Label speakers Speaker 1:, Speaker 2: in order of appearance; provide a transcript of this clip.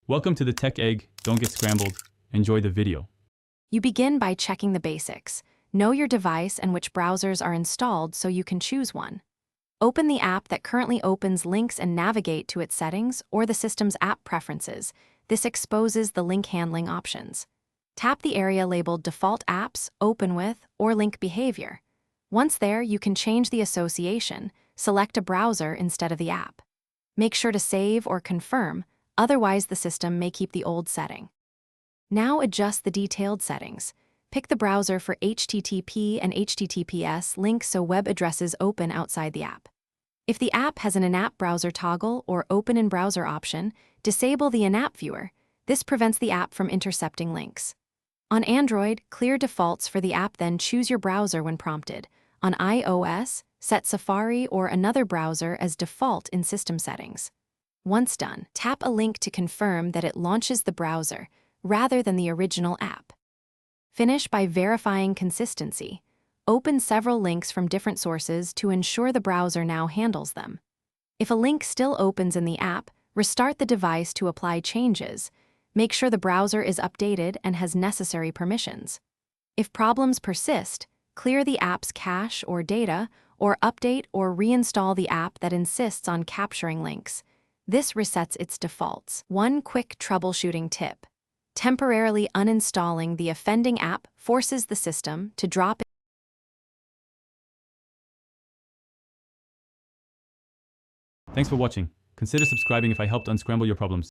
Speaker 1: Welcome to the Tech Egg. Don't get scrambled. Enjoy the video.
Speaker 2: You begin by checking the basics. Know your device and which browsers are installed so you can choose one. Open the app that currently opens links and navigate to its settings or the system's app preferences. This exposes the link handling options. Tap the area labeled Default Apps, Open With, or Link Behavior. Once there, you can change the association. Select a browser instead of the app. Make sure to save or confirm, otherwise the system may keep the old setting. Now adjust the detailed settings. Pick the browser for HTTP and HTTPS links so web addresses open outside the app. If the app has an in-app browser toggle or open in browser option, disable the in-app viewer. This prevents the app from intercepting links. On Android, clear defaults for the app, then choose your browser when prompted. On iOS, set Safari or another browser as default in system settings. Once done, tap a link to confirm that it launches the browser rather than the original app. Finish by verifying consistency. Open several links from different sources to ensure the browser now handles them. If a link still opens in the app, restart the device to apply changes. Make sure the browser is updated and has necessary permissions. If problems persist, clear the app's cache or data, or update or reinstall the app that insists on capturing links. This resets its defaults. One quick troubleshooting tip. Temporarily uninstalling the offending app forces the system to drop.
Speaker 1: Thanks for watching. Consider subscribing if I helped unscramble your problems.